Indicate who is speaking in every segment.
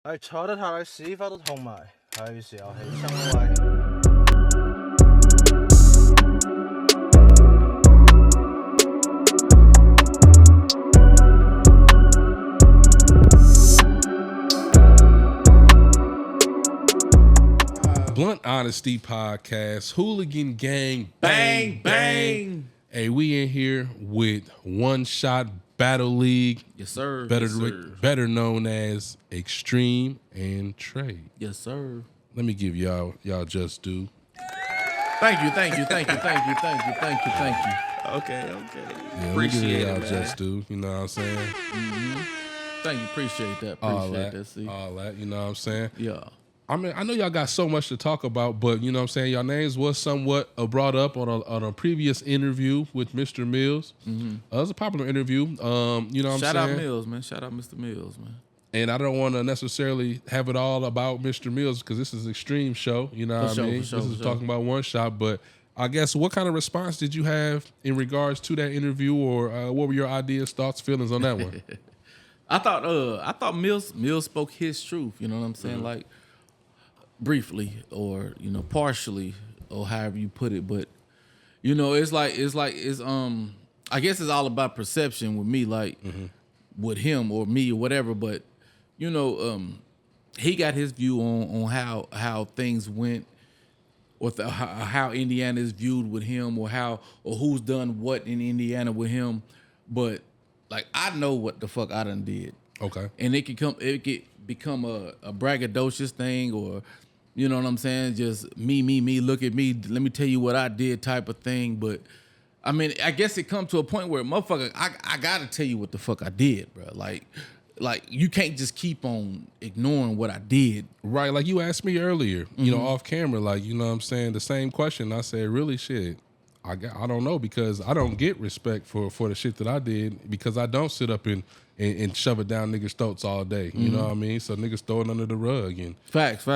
Speaker 1: 係坐得太耐屎忽都痛埋，係時候起身喂。
Speaker 2: Blunt Honesty Podcast, Hooligan Gang,
Speaker 3: Bang, bang.
Speaker 2: Hey, we in here with One Shot Battle League.
Speaker 3: Yes, sir.
Speaker 2: Better,
Speaker 3: yes, sir.
Speaker 2: better known as Extreme and Trey.
Speaker 3: Yes, sir.
Speaker 2: Let me give y'all just do.
Speaker 3: Thank you.
Speaker 4: Okay.
Speaker 2: Yeah,
Speaker 4: Appreciate
Speaker 2: y'all
Speaker 4: it, man.
Speaker 2: just do. You know what I'm saying?
Speaker 3: Thank you. Appreciate that.
Speaker 2: All
Speaker 3: Appreciate
Speaker 2: that,
Speaker 3: that. See?
Speaker 2: all that. You know what I'm saying?
Speaker 3: Yeah.
Speaker 2: I mean, I know y'all got so much to talk about, but you know what I'm saying? Y'all names was somewhat brought up on a previous interview with Mr. Mills. It was a popular interview. You know what I'm saying?
Speaker 3: Shout out Mills, man. Shout out Mr. Mills, man.
Speaker 2: And I don't want to necessarily have it all about Mr. Mills because this is an extreme show. You know what I mean?
Speaker 3: For sure,
Speaker 2: this is
Speaker 3: for
Speaker 2: talking about One Shot. But I guess what kind of response did you have in regards to that interview, or what were your ideas, thoughts, feelings on that one?
Speaker 3: I thought Mills spoke his truth. You know what I'm saying? Like briefly, or partially, or however you put it. But it's I guess it's all about perception with me, like with him or me or whatever. But he got his view on how things went, or how Indiana is viewed with him, or who's done what in Indiana with him. But like, I know what the fuck I done did.
Speaker 2: Okay.
Speaker 3: And it could become a braggadocious thing, or you know what I'm saying, just me, look at me, let me tell you what I did type of thing. But I mean, I guess it come to a point where motherfucker, I gotta tell you what the fuck I did, bro. Like you can't just keep on ignoring what I did.
Speaker 2: Right. Like you asked me earlier, you know, off camera, like, you know what I'm saying? The same question. I said, really, shit. I don't know, because I don't get respect for the shit that I did, because I don't sit up and shove it down niggas' throats all day. You know what I mean? So niggas throw it under the rug. And
Speaker 3: Facts.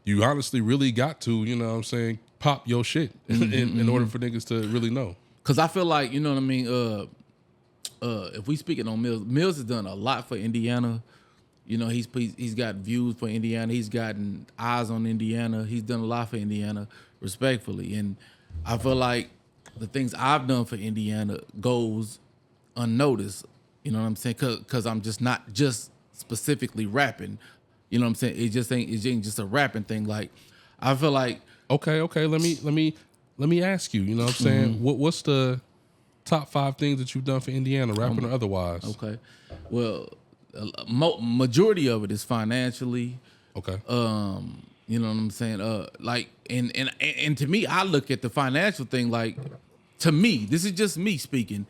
Speaker 2: You honestly really got to, you know what I'm saying, pop your shit in order for niggas to really know.
Speaker 3: Cause I feel like, you know what I mean, if we speaking on Mills has done a lot for Indiana. You know, he's got views for Indiana. He's gotten eyes on Indiana. He's done a lot for Indiana, respectfully. And I feel like the things I've done for Indiana goes unnoticed. You know what I'm saying? Cause I'm just not just specifically rapping. You know what I'm saying? It ain't just a rapping thing. Like, I feel like,
Speaker 2: Okay. Let me ask you. You know what I'm saying? What's the top 5 things that you've done for Indiana, rapping or otherwise?
Speaker 3: okay, well, majority of it is financially.
Speaker 2: Okay.
Speaker 3: You know what I'm saying? Like, and to me, I look at the financial thing like, to me, this is just me speaking.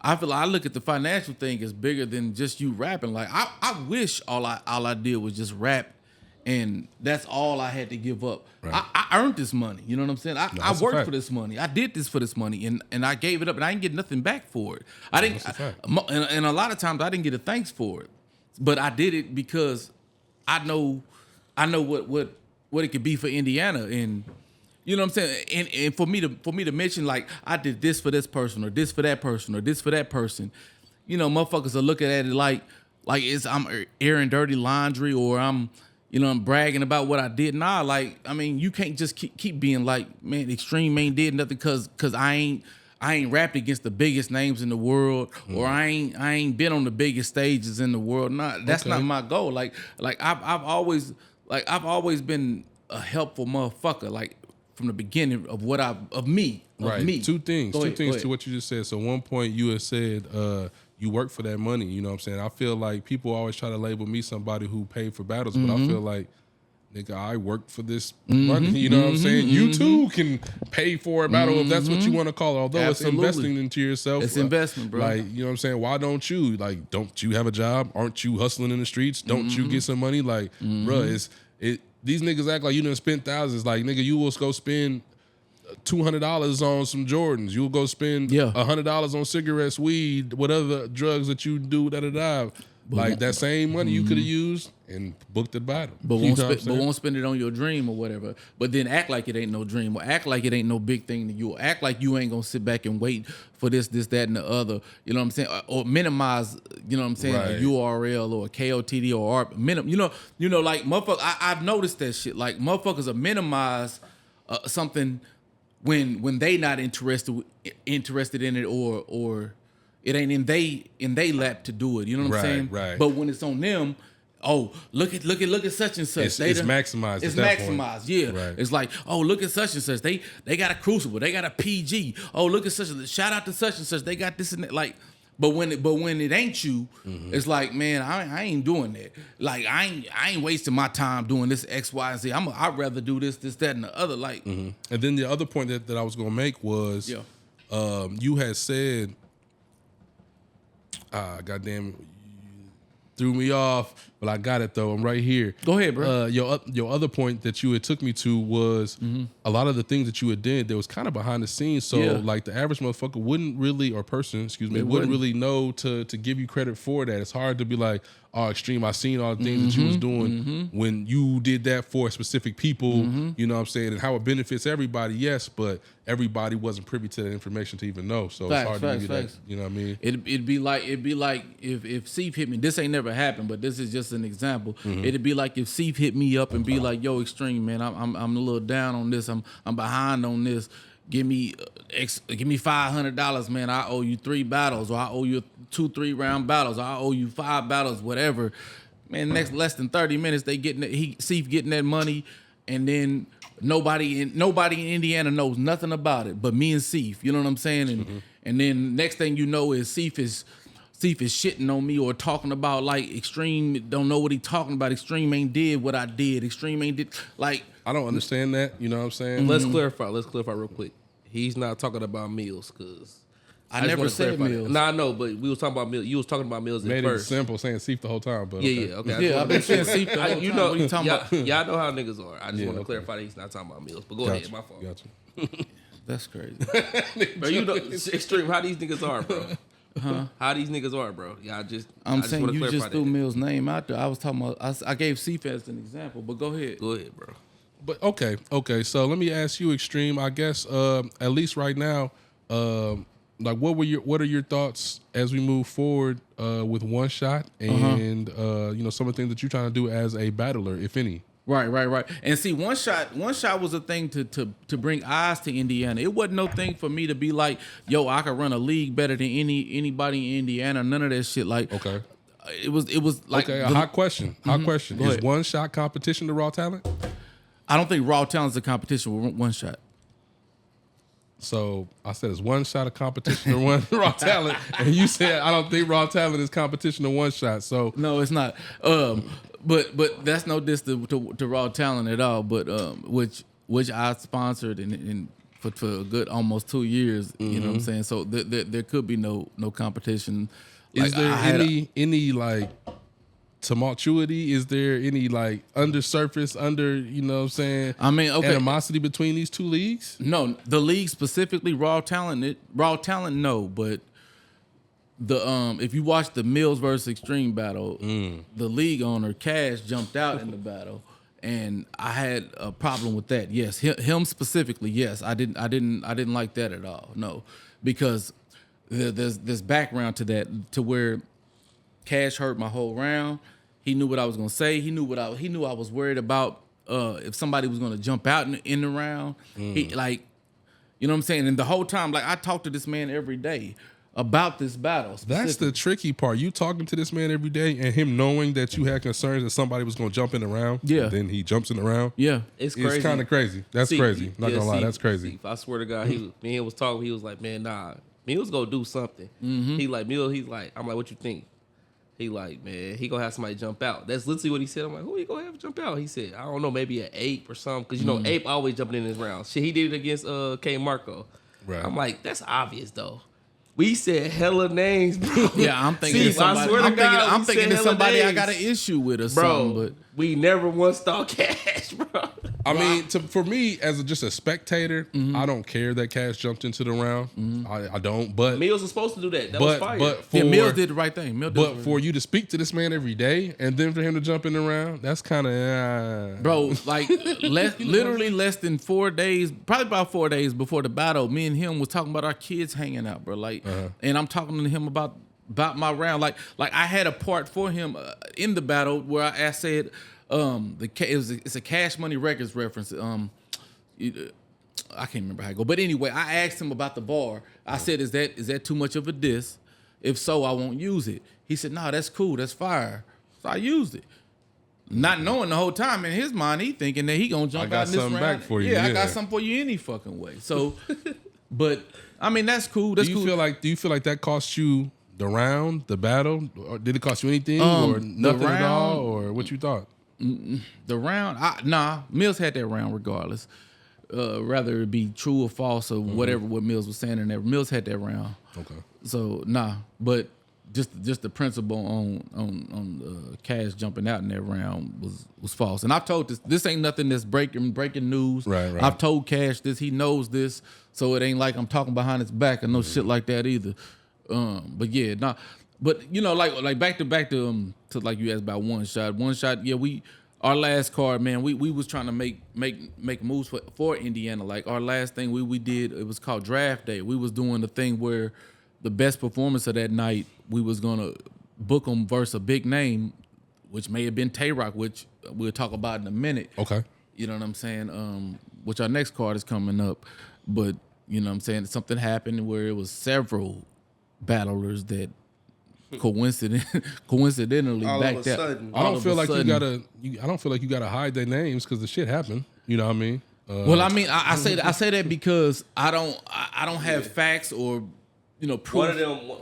Speaker 3: I feel like I look at the financial thing as bigger than just you rapping. Like, I wish all I did was just rap, and that's all I had to give up.
Speaker 2: Right.
Speaker 3: I earned this money. You know what I'm saying? I
Speaker 2: that's a
Speaker 3: worked
Speaker 2: fact.
Speaker 3: for this money. I did this for this money, and I gave it up, and I didn't get nothing back for it. I didn't.
Speaker 2: That's a fact.
Speaker 3: And a lot of times I didn't get a thanks for it, but I did it because I know what it could be for Indiana. And you know what I'm saying? And for me to mention, like, I did this for this person, or this for that person, or this for that person, motherfuckers are looking at it like I'm airing dirty laundry, or I'm bragging about what I did. Nah, like, I mean, you can't just keep being like, man, Extreme ain't did nothing cause I ain't rapped against the biggest names in the world, or I ain't been on the biggest stages in the world. Nah, that's not my goal. Like I've always been a helpful motherfucker, like, from the beginning of me.
Speaker 2: Two things
Speaker 3: Go ahead.
Speaker 2: to what you just said. So one point you had said you work for that money. You know what I'm saying? I feel like people always try to label me somebody who paid for battles, but I feel like, nigga, I worked for this money. You know what I'm saying? You too can pay for a battle if that's what you want to call it. Although
Speaker 3: Absolutely.
Speaker 2: it's investing into yourself.
Speaker 3: It's investment, bro.
Speaker 2: Like, you know what I'm saying? Why don't you? Like, don't you have a job? Aren't you hustling in the streets? Don't you get some money? Like, bruh, these niggas act like you done spent thousands. Like, nigga, you will go spend $200 on some Jordans. You'll go spend $100 on cigarettes, weed, whatever drugs that you do, Like that same money you could have used and booked the battle.
Speaker 3: But
Speaker 2: You
Speaker 3: won't
Speaker 2: know what I'm
Speaker 3: spend, but
Speaker 2: saying?
Speaker 3: won't spend it on your dream or whatever. But then act like it ain't no dream, or act like it ain't no big thing to you. Act like you ain't gonna sit back and wait for this, that, and the other. You know what I'm saying? Or minimize. You know what I'm saying?
Speaker 2: Right.
Speaker 3: A URL or a KOTD or You know, like motherfucker. I've noticed that shit. Like motherfuckers will minimize something when they not interested in it or it ain't in they lap to do it. You know what I'm saying?
Speaker 2: Right.
Speaker 3: But when it's on them. Oh, look at such and such.
Speaker 2: It's maximized.
Speaker 3: It's
Speaker 2: at that
Speaker 3: maximized.
Speaker 2: point.
Speaker 3: Yeah.
Speaker 2: Right.
Speaker 3: It's like, oh, look at such and such. They got a Crucible. They got a PG. Oh, look at such and shout out to such and such. They got this and that. Like, but when it ain't you, it's like, man, I ain't doing that. Like, I ain't wasting my time doing this X, Y, and Z. I'd rather do this, that, and the other. Like,
Speaker 2: And then the other point that I was gonna make was, you had said, goddamn, you threw me off, but I got it though. I'm right here.
Speaker 3: Go ahead, bro.
Speaker 2: Your other point that you had took me to was a lot of the things that you had did that was kind of behind the scenes. So like the average motherfucker wouldn't really, or person, excuse me, wouldn't really know to give you credit for that. It's hard to be like, oh, Extreme, I seen all the things that you was doing when you did that for specific people. You know what I'm saying, and how it benefits everybody. Yes, but everybody wasn't privy to that information to even know. So it's hard to give you that. You know what I mean?
Speaker 3: It'd be like if Steve hit me. This ain't never happened, but this is just an example. It'd be like if Steve hit me up and be like, "Yo, Extreme, man, I'm a little down on this. I'm behind on this. Give me $500, man. I owe you 3 battles, or I owe you 2 3-round battles, or I owe you 5 battles, whatever." Man, next less than 30 minutes, they Steve getting that money, and then nobody in Indiana knows nothing about it but me and Steve. You know what I'm saying? And then next thing you know is Steve is shitting on me or talking about like Extreme don't know what he talking about. Extreme ain't did what I did. Extreme ain't did like.
Speaker 2: I don't understand that. You know what I'm saying?
Speaker 4: Let's clarify real quick. He's not talking about meals because
Speaker 3: I never said meals.
Speaker 4: Nah, I know, but we was talking about meals. You was talking about meals
Speaker 2: Made
Speaker 4: at
Speaker 2: it
Speaker 4: first.
Speaker 2: simple saying Seif the whole time, but
Speaker 4: Yeah, okay.
Speaker 3: I've been saying Steve the whole
Speaker 4: You
Speaker 3: time.
Speaker 4: know,
Speaker 3: What are you talking about?
Speaker 4: y'all know how niggas are. I just want to
Speaker 2: okay.
Speaker 4: clarify that he's not talking about meals. But go
Speaker 2: Gotcha.
Speaker 4: ahead, my fault.
Speaker 2: Gotcha.
Speaker 3: That's crazy.
Speaker 4: Bro, you know, Extreme, how these niggas are, bro. How these niggas are, bro. Yeah, I just
Speaker 3: saying
Speaker 4: wanna
Speaker 3: you
Speaker 4: clarify
Speaker 3: just threw
Speaker 4: that.
Speaker 3: Mill's name out there. I was talking about. I gave Steve as an example, but go ahead.
Speaker 4: Go ahead, bro.
Speaker 2: But okay. So let me ask you, Extreme. I guess at least right now, like what are your thoughts as we move forward with One Shot and you know, some of the things that you're trying to do as a battler, if any.
Speaker 3: Right. And see, one shot was a thing to bring eyes to Indiana. It wasn't no thing for me to be like, yo, I could run a league better than anybody in Indiana. None of that shit. Like,
Speaker 2: Okay.
Speaker 3: It was like
Speaker 2: Okay, a hot question. Hot question.
Speaker 3: Go
Speaker 2: Is
Speaker 3: ahead.
Speaker 2: One Shot competition to Raw Talent?
Speaker 3: I don't think Raw Talent's a competition with One Shot.
Speaker 2: So I said, is One Shot a competition to one Raw Talent? And you said, I don't think Raw Talent is competition to One Shot. So
Speaker 3: No, it's not. But that's no diss to Raw Talent at all. But which I sponsored and for a good almost 2 years. You know what I'm saying? So there could be no competition.
Speaker 2: is
Speaker 3: Like,
Speaker 2: there
Speaker 3: I had
Speaker 2: any like tumultuity? Is there any like undersurface, you know what I'm saying?
Speaker 3: I mean, okay.
Speaker 2: Animosity between these two leagues?
Speaker 3: No, the league specifically, Raw Talent, no, but the if you watch the Mills versus Extreme battle, the league owner Cash jumped out in the battle, and I had a problem with that. Yes, him specifically. Yes, I didn't like that at all. No, because there's background to that, to where Cash heard my whole round. He knew what I was gonna say. He knew I was worried about if somebody was gonna jump out in the round. He like, you know what I'm saying. And the whole time, like, I talked to this man every day about this battle.
Speaker 2: That's the tricky part. You talking to this man every day and him knowing that you had concerns that somebody was going to jump in the round.
Speaker 3: Yeah.
Speaker 2: And then he jumps in the round.
Speaker 3: Yeah,
Speaker 4: It's crazy.
Speaker 2: It's kind of crazy. That's
Speaker 4: See,
Speaker 2: crazy. Not
Speaker 4: yeah,
Speaker 2: going to lie.
Speaker 4: see,
Speaker 2: That's crazy.
Speaker 4: see, I swear to God, me and him was talking. He was like, man, nah. Me was going to do something. He like, Mill, he's like, I'm like, what you think? He like, man, he going to have somebody jump out. That's literally what he said. I'm like, who he going to have jump out? He said, I don't know, maybe an Ape or something. Because, you know, Ape always jumping in his round. Shit, he did it against K. Marco.
Speaker 2: Right.
Speaker 4: I'm like, that's obvious, though. We said hella names, bro.
Speaker 3: yeah. I'm thinking
Speaker 4: See,
Speaker 3: of somebody.
Speaker 4: I swear to God,
Speaker 3: I'm
Speaker 4: we
Speaker 3: thinking
Speaker 4: said
Speaker 3: of somebody
Speaker 4: hella
Speaker 3: I got an
Speaker 4: names.
Speaker 3: issue with or
Speaker 4: Bro,
Speaker 3: something. But
Speaker 4: we never once thought Cash, bro.
Speaker 2: I mean, for me, as just a spectator, I don't care that Cash jumped into the round. I don't. But
Speaker 4: Mills was supposed to do that. That was fire.
Speaker 2: But for,
Speaker 3: Yeah, Mills did the right thing.
Speaker 2: But for you to speak to this man every day and then for him to jump in the round, that's kind of
Speaker 3: bro, like literally less than 4 days, probably about 4 days before the battle, me and him was talking about our kids hanging out, bro. Like, and I'm talking to him about my round. Like I had a part for him in the battle where I said, it's a Cash Money Records reference. I can't remember how it go, but anyway, I asked him about the bar. I said, "Is that too much of a diss? If so, I won't use it." He said, "No, that's cool. That's fire." So I used it, not knowing the whole time in his mind he thinking that he gonna jump out in this round.
Speaker 2: Back for you.
Speaker 3: Yeah, I got something for you any fucking way. So, but I mean that's cool. That's
Speaker 2: do you
Speaker 3: cool.
Speaker 2: feel like that cost you the round, the battle, or did it cost you anything, or nothing at all, or what you thought?
Speaker 3: The round, Mills had that round regardless. Rather it be true or false or whatever what Mills was saying in there. Mills had that round.
Speaker 2: Okay.
Speaker 3: So but just the principle on Cash jumping out in that round was false. And I've told this ain't nothing that's breaking news.
Speaker 2: Right.
Speaker 3: I've told Cash this. He knows this. So it ain't like I'm talking behind his back or no shit like that either. But yeah, But you know, like back to like you asked about one shot. One shot, yeah, our last card, man, we was trying to make moves for Indiana. Like our last thing we did, it was called Draft Day. We was doing the thing where the best performance of that night, we was gonna book them versus a big name, which may have been Tay-Rock, which we'll talk about in a minute.
Speaker 2: Okay.
Speaker 3: You know what I'm saying? Which our next card is coming up. But you know what I'm saying? Something happened where it was several battlers that coincidentally
Speaker 4: all
Speaker 3: back
Speaker 4: of a
Speaker 3: that.
Speaker 4: sudden.
Speaker 2: I don't feel like you gotta hide their names because the shit happened. You know what I mean?
Speaker 3: Well, I mean, I say that because I don't have facts or proof.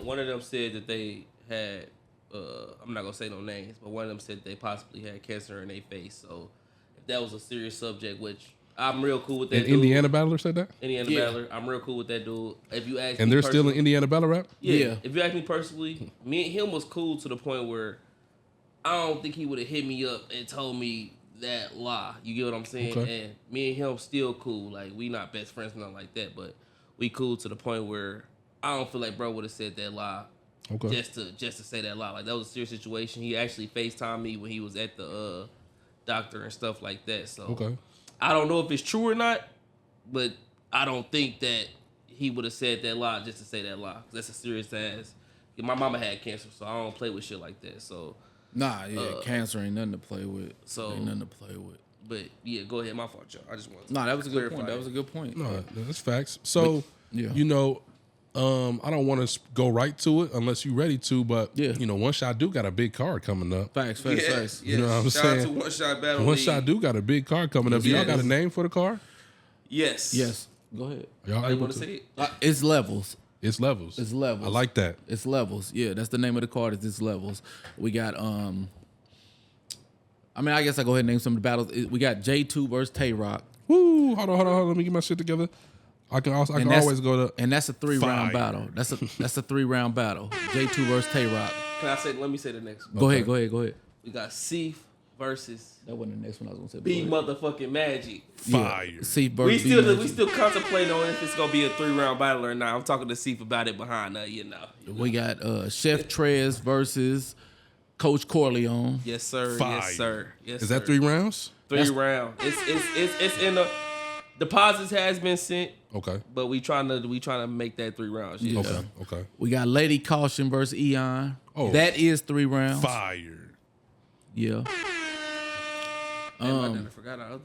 Speaker 4: One of them said that they had. I'm not gonna say no names, but one of them said they possibly had cancer in their face. So if that was a serious subject, which I'm real cool with that.
Speaker 2: An Indiana battler said that.
Speaker 4: Battler, I'm real cool with that dude. If you ask,
Speaker 2: and
Speaker 4: me
Speaker 2: they're still in Indiana battle rap.
Speaker 4: Yeah. If you ask me personally, me and him was cool to the point where I don't think he would have hit me up and told me that lie. You get what I'm saying?
Speaker 2: Okay.
Speaker 4: And me and him still cool. Like we not best friends, nothing like that, but we cool to the point where I don't feel like bro would have said that lie.
Speaker 2: Okay.
Speaker 4: Just to say that lie. Like that was a serious situation. He actually FaceTimed me when he was at the doctor and stuff like that. So
Speaker 2: Okay.
Speaker 4: I don't know if it's true or not, but I don't think that he would have said that lie just to say that lie. That's a serious ass. My mama had cancer, so I don't play with shit like that. So
Speaker 3: cancer ain't nothing to play with.
Speaker 4: So
Speaker 3: ain't nothing to play with.
Speaker 4: But yeah, go ahead. My fault, y'all. I just want to
Speaker 3: that was a good point. That was a good point.
Speaker 2: No, that's facts. So
Speaker 3: yeah.
Speaker 2: I don't want to go right to it unless you're ready to, but
Speaker 3: yeah.
Speaker 2: One Shot do got a big card coming up.
Speaker 3: Facts.
Speaker 4: Yes.
Speaker 2: You know what I'm
Speaker 4: Shout
Speaker 2: saying?
Speaker 4: out to One Shot Battle
Speaker 2: One
Speaker 4: League.
Speaker 2: Shot do got a big card coming up. Do y'all got a name for the card?
Speaker 4: Yes.
Speaker 3: Go ahead.
Speaker 2: Y'all
Speaker 4: You
Speaker 2: able
Speaker 4: want
Speaker 2: to?
Speaker 4: to say it?
Speaker 3: It's levels.
Speaker 2: It's levels.
Speaker 3: It's levels.
Speaker 2: I like that.
Speaker 3: It's levels. Yeah, that's the name of the card. It's levels. We got I guess I go ahead and name some of the battles. We got J2 versus Tay-Rock.
Speaker 2: Woo! Hold on. Let me get my shit together. I can always go to.
Speaker 3: And that's a 3-round
Speaker 2: Fire.
Speaker 3: battle. That's a 3-round battle. J2 versus Tay-Rock.
Speaker 4: Let me say the next one.
Speaker 3: Go ahead.
Speaker 4: We got Seif versus
Speaker 3: That wasn't the next one I was gonna say.
Speaker 4: B motherfucking Magic.
Speaker 2: Fire.
Speaker 3: Seif
Speaker 4: We
Speaker 3: versus B
Speaker 4: we still contemplating on if it's gonna be a 3-round battle or not. I'm talking to Seif about it behind
Speaker 3: We got Chef Trey versus Coach Corleone.
Speaker 4: Yes, sir.
Speaker 2: Fire.
Speaker 4: Yes, sir. Yes,
Speaker 2: Is
Speaker 4: sir.
Speaker 2: that 3 rounds?
Speaker 4: 3 round. It's in the deposits has been sent,
Speaker 2: Okay.
Speaker 4: but we trying to make that 3 rounds. Yeah.
Speaker 2: Okay.
Speaker 3: We got Lady Caution versus Eon.
Speaker 2: Oh.
Speaker 3: That is 3 rounds.
Speaker 2: Fire.
Speaker 3: Yeah.
Speaker 4: I forgot our other.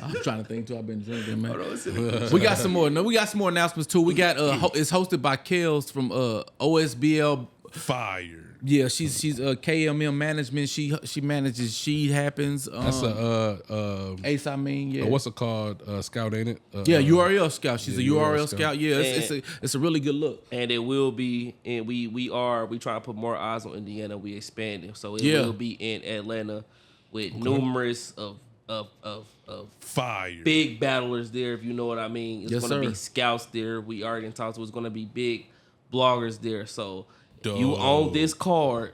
Speaker 3: I'm trying to think too. I've been drinking, man.
Speaker 4: Hold on, it's in the-
Speaker 3: We got some more. No, we got some more announcements too. We got it's hosted by Kels from OSBL.
Speaker 2: Fire.
Speaker 3: Yeah, she's KMM management. She manages She Happens.
Speaker 2: That's
Speaker 3: Ace. I mean, yeah.
Speaker 2: what's it called? Scout, ain't it?
Speaker 3: Yeah, URL Scout. She's a URL
Speaker 2: Scout.
Speaker 3: Scout. Yeah, it's a really good look.
Speaker 4: And it will be, and we try to put more eyes on Indiana. We expanding, so it
Speaker 3: Yeah.
Speaker 4: will be in Atlanta with numerous of
Speaker 2: Fire.
Speaker 4: big battlers there. If you know what I mean, it's
Speaker 3: Yes,
Speaker 4: gonna
Speaker 3: sir.
Speaker 4: be scouts there. We already talked to. It's gonna be big bloggers there. So
Speaker 2: Dope.
Speaker 4: you own this card.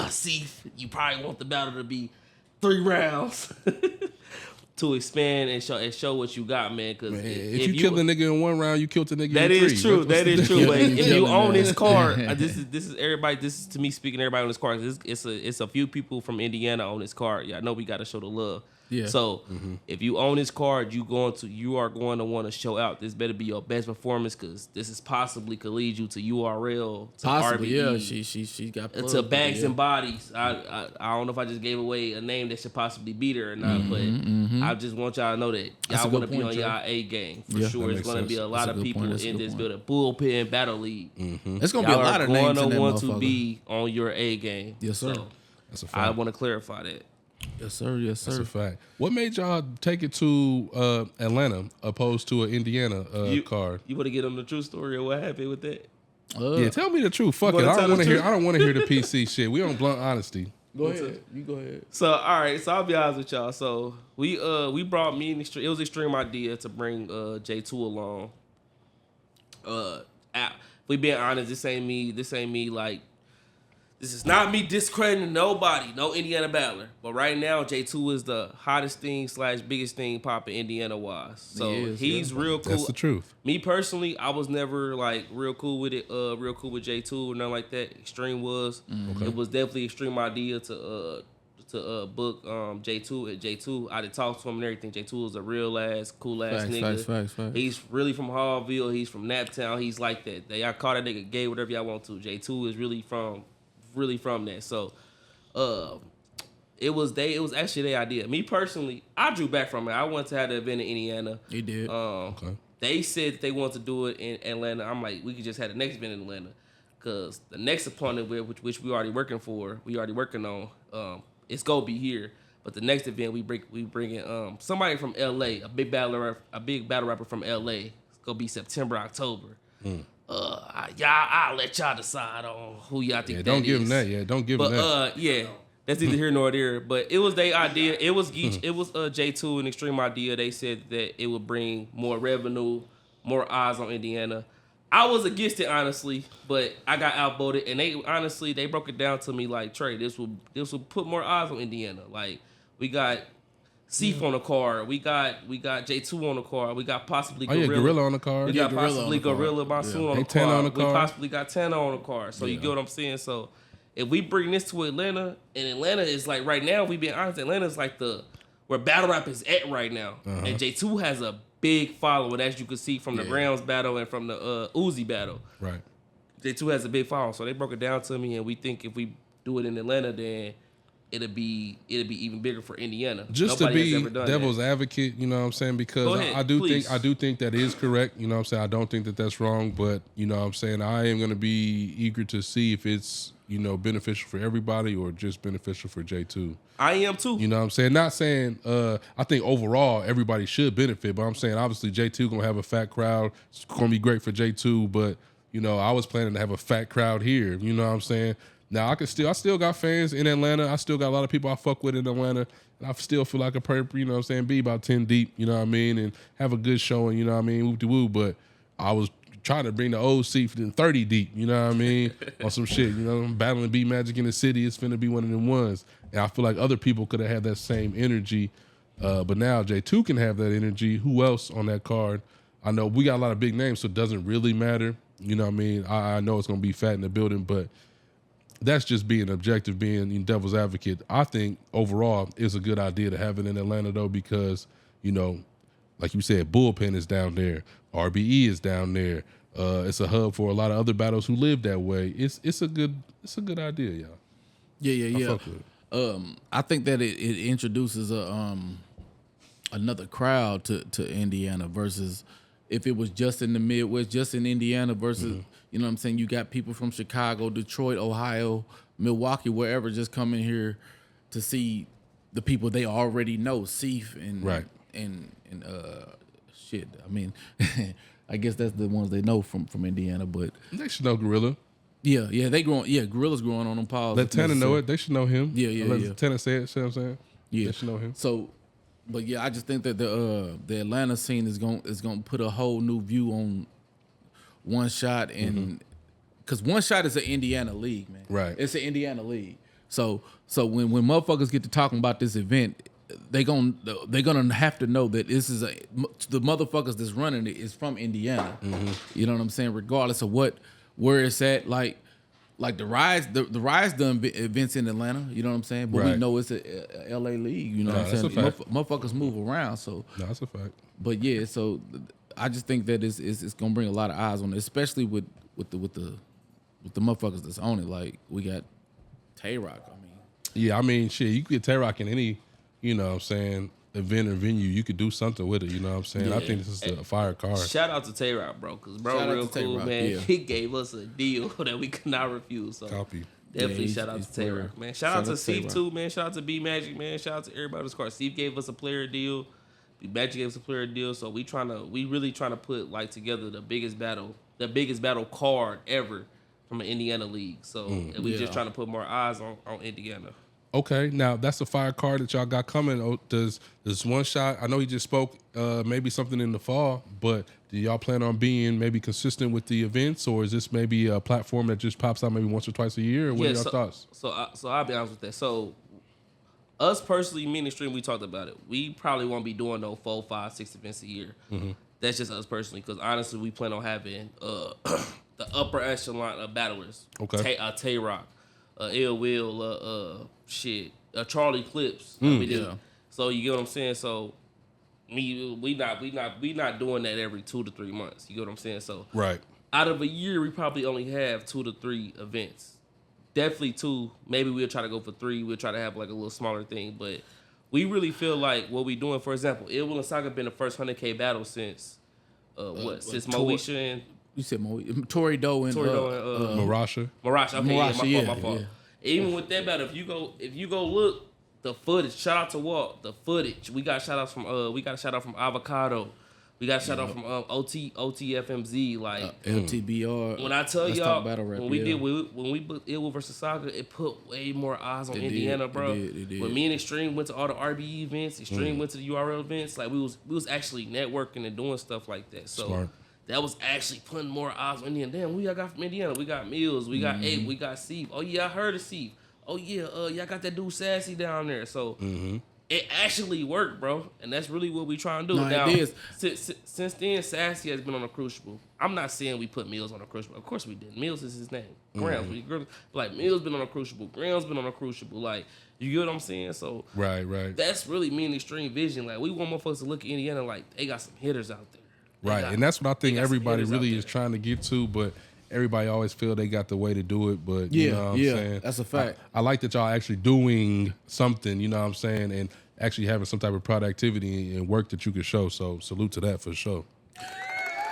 Speaker 4: See, you probably want the battle to be 3 rounds. to expand and show what you got, man. Because
Speaker 2: if you kill a nigga in 1 round, you killed the nigga
Speaker 4: that
Speaker 2: in 3.
Speaker 4: is true. That is true. But if you own this card,
Speaker 3: man.
Speaker 4: this is everybody. This is to me speaking. Everybody on this card. It's a few people from Indiana on this card. Yeah, I know we got to show the love.
Speaker 3: Yeah.
Speaker 4: So if you own this card, you are going to want to show out. This better be your best performance because this is possibly could lead you to URL, to
Speaker 3: Possibly,
Speaker 4: RBE,
Speaker 3: yeah. She got plugged,
Speaker 4: to bags
Speaker 3: yeah.
Speaker 4: and bodies. I don't know if I just gave away a name that should possibly beat her or not, but I just want y'all to know that
Speaker 3: That's a
Speaker 4: y'all want to
Speaker 3: good
Speaker 4: be
Speaker 3: point,
Speaker 4: on
Speaker 3: Trey.
Speaker 4: y'all A game for
Speaker 3: Yeah,
Speaker 4: sure.
Speaker 2: that
Speaker 4: It's
Speaker 2: makes
Speaker 4: going to be
Speaker 2: sense.
Speaker 4: a lot
Speaker 3: That's a
Speaker 4: of
Speaker 3: good
Speaker 4: people
Speaker 3: point. That's a
Speaker 4: in
Speaker 3: good
Speaker 4: this
Speaker 3: point.
Speaker 4: building. Bullpen battle league.
Speaker 3: It's gonna be
Speaker 4: Y'all
Speaker 3: a lot
Speaker 4: are
Speaker 3: of names
Speaker 4: going
Speaker 3: in
Speaker 4: to
Speaker 3: that
Speaker 4: want to
Speaker 3: motherfucker.
Speaker 4: be on your A game.
Speaker 3: Yes, sir.
Speaker 4: So
Speaker 2: That's a
Speaker 4: I
Speaker 2: fact.
Speaker 4: want to clarify that.
Speaker 3: Yes, sir. Yes,
Speaker 2: That's
Speaker 3: sir.
Speaker 2: a fact. What made y'all take it to Atlanta opposed to an Indiana card?
Speaker 4: You want to get on the true story of what happened with that?
Speaker 2: Yeah, tell me the truth. Fuck it.
Speaker 4: wanna
Speaker 2: I
Speaker 4: tell
Speaker 2: don't want
Speaker 4: the
Speaker 2: to hear.
Speaker 4: truth?
Speaker 2: I don't want to hear the PC shit. We on blunt honesty.
Speaker 3: Go ahead. You go ahead.
Speaker 4: So all right, so I'll be honest with y'all. So we brought me and Extreme. It was Extreme idea to bring J2 along. We being honest, this ain't me like. This is not me discrediting nobody, no Indiana battler. But right now, J2 is the hottest thing / biggest thing popping Indiana wise. So
Speaker 3: He is,
Speaker 4: he's real cool.
Speaker 2: That's the truth.
Speaker 4: Me personally, I was never like real cool with it, real cool with J2 or nothing like that. Extreme was. It was definitely Extreme idea to book J2 at J2. I did talk to him and everything. J2 is a real ass, cool ass nigga.
Speaker 3: Facts.
Speaker 4: He's really from Hallville. He's from Naptown. He's like that. Y'all call that nigga gay, whatever y'all want to. J2 is really from that. So it was actually their idea. Me personally, I drew back from it. I wanted to have the event in Indiana.
Speaker 3: He did.
Speaker 2: Okay.
Speaker 4: They said that they wanted to do it in Atlanta. I'm like, we could just have the next event in Atlanta. Cause the next opponent which we already working on, it's gonna be here. But the next event we bring in somebody from LA, a big battle rapper from LA. It's gonna be September, October. I'll let y'all decide on who y'all think
Speaker 2: Yeah,
Speaker 4: that
Speaker 2: don't give
Speaker 4: is.
Speaker 2: him that. Yeah, don't give him that.
Speaker 4: Yeah, that's neither here nor there. But it was their idea. It was J2 and Extreme idea. They said that it would bring more revenue, more eyes on Indiana. I was against it honestly, but I got outvoted, and they broke it down to me like, Trey, this will put more eyes on Indiana. Like we got Seif on the card. We got J2 on the card. We got possibly
Speaker 2: Gorilla on the card.
Speaker 4: We got possibly Gorilla Monsoon on the
Speaker 2: Tana
Speaker 4: card.
Speaker 2: on the
Speaker 4: We
Speaker 2: card.
Speaker 4: possibly got Tana on the card. So you get what I'm saying? So if we bring this to Atlanta, and Atlanta is like right now, we being honest, Atlanta is like where battle rap is at right now. And J2 has a big following, as you can see from the Browns battle and from the Uzi battle.
Speaker 2: Right.
Speaker 4: J2 has a big following. So they broke it down to me, and we think if we do it in Atlanta, then it'll be even bigger for Indiana.
Speaker 2: Just
Speaker 4: Nobody
Speaker 2: to
Speaker 4: has
Speaker 2: be
Speaker 4: ever done
Speaker 2: devil's
Speaker 4: that.
Speaker 2: advocate, you know what I'm saying?
Speaker 4: Go
Speaker 2: Because
Speaker 4: ahead,
Speaker 2: I do
Speaker 4: please.
Speaker 2: think that is correct. You know what I'm saying? I don't think that that's wrong, but you know what I'm saying? I am going to be eager to see if it's, you know, beneficial for everybody or just beneficial for J2.
Speaker 4: I am too.
Speaker 2: You know what I'm saying? Not saying I think overall everybody should benefit, but I'm saying obviously J2 going to have a fat crowd. It's going to be great for J2, but you know, I was planning to have a fat crowd here. You know what I'm saying? Now I still got fans in Atlanta. I still got a lot of people I fuck with in Atlanta. And I still feel like you know what I'm saying, be about 10 deep, you know what I mean, and have a good showing, you know what I mean, whoop-de-woo. But I was trying to bring the old seat from 30 deep, you know what I mean, on some shit, you know, battling Beat Magic in the city. It's finna be one of them ones. And I feel like other people could have had that same energy. But now J2 can have that energy. Who else on that card? I know we got a lot of big names, so it doesn't really matter. You know what I mean? I know it's going to be fat in the building, but that's just being objective, being devil's advocate. I think overall it's a good idea to have it in Atlanta, though, because, you know, like you said, Bullpen is down there. RBE is down there. It's a hub for a lot of other battles who live that way. It's a good idea, y'all.
Speaker 3: Yeah.
Speaker 2: I fuck with it.
Speaker 3: I think that it introduces another crowd to Indiana versus if it was just in the Midwest, just in Indiana versus, you know what I'm saying, you got people from Chicago, Detroit, Ohio, Milwaukee, wherever, just coming here to see the people they already know, Seif and
Speaker 2: Right.
Speaker 3: and shit. I mean, I guess that's the ones they know from Indiana, but
Speaker 2: They should know Gorilla.
Speaker 3: yeah, they growing. Yeah, Gorilla's growing on them paws.
Speaker 2: Let Tana know it. They should know him.
Speaker 3: Yeah.
Speaker 2: Let Tana say it. See what I'm saying?
Speaker 3: Yeah,
Speaker 2: They should know him.
Speaker 3: So, but yeah, I just think that the Atlanta scene is going to put a whole new view on One Shot, and because One Shot is an Indiana league, man.
Speaker 2: Right.
Speaker 3: It's an Indiana league. So when motherfuckers get to talking about this event, they're gonna have to know that this is the motherfuckers that's running it is from Indiana. You know what I'm saying? Regardless of where it's at, like the Rise done events in Atlanta. You know what I'm saying? But we know it's a LA league. You know what I'm saying? Motherfuckers move around. So
Speaker 2: No, that's a fact.
Speaker 3: But yeah, so I just think that it's gonna bring a lot of eyes on it, especially with the motherfuckers that's on it. Like we got Tay-Rock.
Speaker 2: Yeah, I mean, shit, you could get Tay-Rock in any, you know what I'm saying, event or venue. You could do something with it, you know what I'm saying? I think this is a fire card.
Speaker 4: Shout out to Tay-Rock, bro, because bro real cool, man. Yeah. He gave us a deal that we could not refuse. So
Speaker 2: Copy.
Speaker 4: definitely shout out to Tay-Rock, man. Shout out to Steve too, man. Shout out to B Magic, man. Shout out to everybody that's card. Steve gave us a player deal. B Magic gave us a player deal. So we really trying to put like together the biggest battle card ever from an Indiana league. So and we just trying to put more eyes on Indiana.
Speaker 2: Okay, now that's a fire card that y'all got coming. Oh, does one shot? I know he just spoke maybe something in the fall, but do y'all plan on being maybe consistent with the events, or is this maybe a platform that just pops out maybe once or twice a year? Or what are y'all thoughts?
Speaker 4: So I'll be honest with that. So us personally, me and Extreme, we talked about it. We probably won't be doing no 4, 5, 6 events a year. That's just us personally, because honestly, we plan on having the upper echelon of battlers.
Speaker 2: Okay,
Speaker 4: Tay-Rock, Ill Will, Charlie Clips. So you get what I'm saying? So we not doing that every 2 to 3 months. You get what I'm saying? So
Speaker 2: right.
Speaker 4: Out of a year, we probably only have 2 to 3 events. Definitely 2. Maybe we'll try to go for 3. We'll try to have like a little smaller thing. But we really feel like what we doing, for example, Ill Will and Saga been the first 100K battle since since Moesha and
Speaker 3: you said Tory Doe and
Speaker 2: Marasha.
Speaker 4: Marasha, okay,
Speaker 3: Marasha,
Speaker 4: my fault. Even with that battle, if you go look the footage, shout out to Walt, the footage. We got shout outs from from Avocado. We got shout out from OTFMZ, like
Speaker 3: LTBR.
Speaker 4: When I tell y'all, when we booked Ill Will versus Saga, it put way more eyes on Indiana, bro.
Speaker 3: It did.
Speaker 4: When me and Extreme went to all the RBE events, Extreme went to the URL events, like we was actually networking and doing stuff like that. So
Speaker 2: Smart.
Speaker 4: That was actually putting more eyes on Indiana. Damn, who y'all got from Indiana? We got Mills, we got Abe, we got Steve. Oh yeah, I heard of Steve. Oh yeah, y'all got that dude Sassy down there. So it actually worked, bro, and that's really what we trying to do.
Speaker 3: No,
Speaker 4: now,
Speaker 3: it is.
Speaker 4: Since then, Sassy has been on a crucible. I'm not saying we put Mills on a crucible. Of course we did. Mills is his name. Grams, like Mills been on a crucible. Grams been on a crucible. Like, you get what I'm saying? So
Speaker 2: right.
Speaker 4: That's really me and Extreme Vision. Like, we want motherfuckers to look at Indiana like they got some hitters out there.
Speaker 2: Right, and that's what I think everybody really is trying to get to, but everybody always feel they got the way to do it. But you know what I'm saying?
Speaker 3: That's a fact.
Speaker 2: I like that y'all actually doing something, you know what I'm saying, and actually having some type of productivity and work that you can show. So salute to that for sure.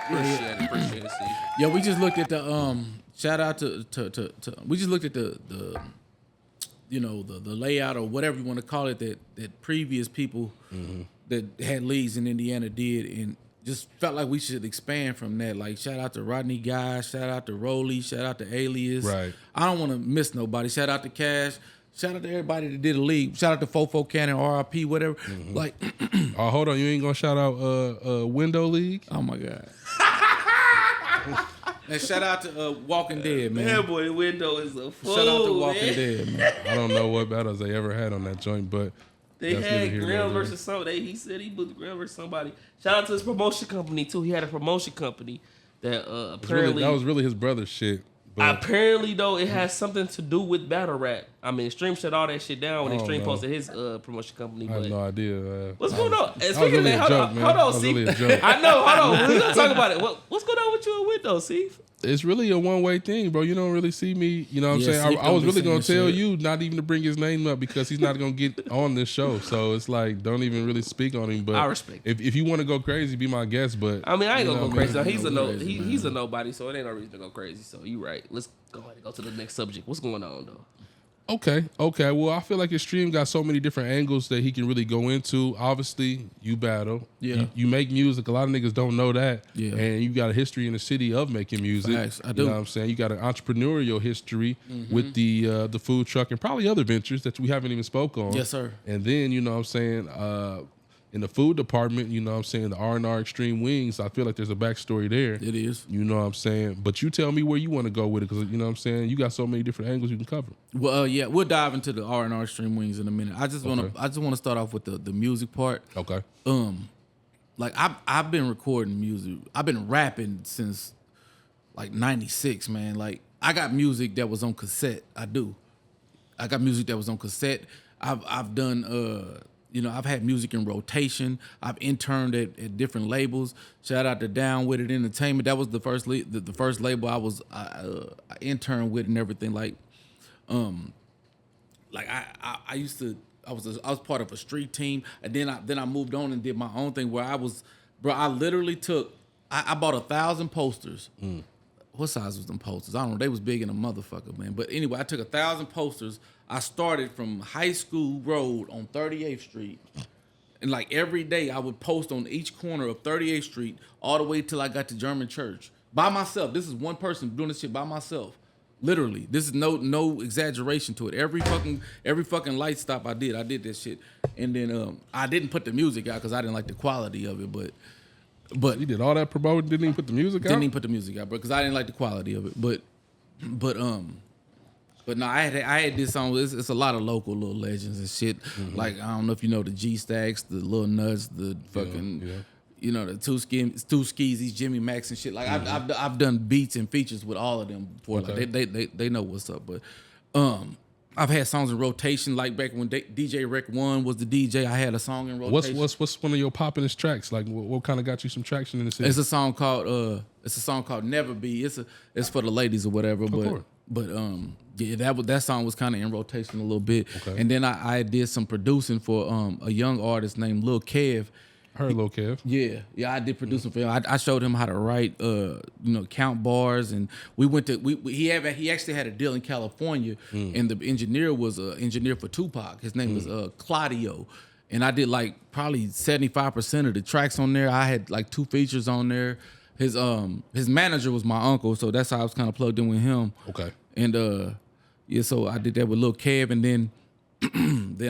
Speaker 4: Appreciate it, Steve.
Speaker 3: Yeah, we just looked at the shout out to we just looked at the you know, the layout or whatever you want to call it that previous people that had leagues in Indiana did, and just felt like we should expand from that. Like, shout out to Rodney Guy, shout out to Rolly, shout out to Alias.
Speaker 2: Right.
Speaker 3: I don't want to miss nobody. Shout out to Cash. Shout out to everybody that did a league. Shout out to Fofo Cannon, RIP, whatever. Like,
Speaker 2: oh, hold on, you ain't gonna shout out Window League?
Speaker 3: oh my God. And shout out to Walking Dead, man.
Speaker 4: Yeah, boy, Window is a fool.
Speaker 3: Shout out to Walking Dead, man.
Speaker 2: I don't know what battles they ever had on that joint, but
Speaker 4: they had Graham versus somebody. He said he booked Graham versus somebody. Shout out to his promotion company too. He had a promotion company that apparently
Speaker 2: that was really his brother's shit. But
Speaker 4: apparently though, it has something to do with battle rap. I mean, Extreme shut all that shit down when Extreme posted his promotion company.
Speaker 2: I have no idea.
Speaker 4: What's going on?
Speaker 2: That was really a joke, man.
Speaker 4: Hold on,
Speaker 2: That was
Speaker 4: Steve.
Speaker 2: really a joke.
Speaker 4: I know. Hold on. We're gonna talk about it. What's going on with you and Window, Steve?
Speaker 2: It's really a one-way thing, bro. You don't really see me. You know what I'm saying?
Speaker 3: Steve
Speaker 2: I was really going to tell
Speaker 3: shit.
Speaker 2: you not even to bring his name up because he's not going to get on this show. So it's like, don't even really speak on him. But
Speaker 4: I respect
Speaker 2: if you want to go crazy, be my guest. But
Speaker 4: I mean, I ain't gonna go crazy. He's
Speaker 3: He's
Speaker 4: a nobody, so it ain't no reason to go crazy. So you right. Let's go ahead and go to the next subject. What's going on though?
Speaker 2: Okay. Well, I feel like Extreme got so many different angles that he can really go into. Obviously, you battle.
Speaker 3: Yeah.
Speaker 2: You make music. A lot of niggas don't know that.
Speaker 3: Yeah.
Speaker 2: And you got a history in the city of making music.
Speaker 3: Facts. I do.
Speaker 2: You know what I'm saying? You got an entrepreneurial history with the food truck and probably other ventures that we haven't even spoke on.
Speaker 3: Yes, sir.
Speaker 2: And then, you know what I'm saying, in the food department, you know what I'm saying, the R&R Extreme Wings, I feel like there's a backstory there.
Speaker 3: It is.
Speaker 2: You know what I'm saying? But you tell me where you want to go with it, because, you know what I'm saying, you got so many different angles you can cover.
Speaker 3: Well, yeah, we'll dive into the R&R Extreme Wings in a minute. I just want to start off with the music part.
Speaker 2: Okay.
Speaker 3: Like I've been recording music. I've been rapping since like 96, man. Like I got music that was on cassette. I got music that was on cassette. I've done I've had music in rotation. I've interned at different labels. Shout out to Down With It Entertainment. That was the first the first label I interned with and everything. Like I used to. I was part of a street team, and then I moved on and did my own thing where I literally took. I bought 1,000 posters. What size was them posters? I don't know. They was big in a motherfucker, man. But anyway, I took 1,000 posters. I started from High School Road on 38th Street. And like every day I would post on each corner of 38th Street all the way till I got to German Church. By myself. This is one person doing this shit by myself. Literally. This is no exaggeration to it. Every fucking light stop I did that shit. And then I didn't put the music out because I didn't like the quality of it, but
Speaker 2: you did all that promoting, didn't even put the music out?
Speaker 3: Didn't even put the music out, bro, because I didn't like the quality of it. But no, I had this song. It's a lot of local little legends and shit. Mm-hmm. Like I don't know if you know the G Stacks, the Lil Nuts, the fucking the two Skeezies, Jimmy Max and shit. Like I've done beats and features with all of them before.
Speaker 2: Okay.
Speaker 3: Like they know what's up. But I've had songs in rotation. Like back when DJ Rec 1 was the DJ, I had a song in rotation.
Speaker 2: What's one of your poppin'est tracks? Like what kind of got you some traction in the city?
Speaker 3: It's a song called Never Be. It's for the ladies or whatever. But that song was kind of in rotation a little bit. Okay. And then I did some producing for a young artist named Lil Kev.
Speaker 2: Heard Lil Kev.
Speaker 3: Yeah, I did producing for him. I showed him how to write, count bars, and he actually had a deal in California, and the engineer was an engineer for Tupac. His name was Claudio, and I did like probably 75% of the tracks on there. I had like 2 features on there. His manager was my uncle, so that's how I was kind of plugged in with him.
Speaker 2: Okay.
Speaker 3: And so I did that with Lil Kev, and then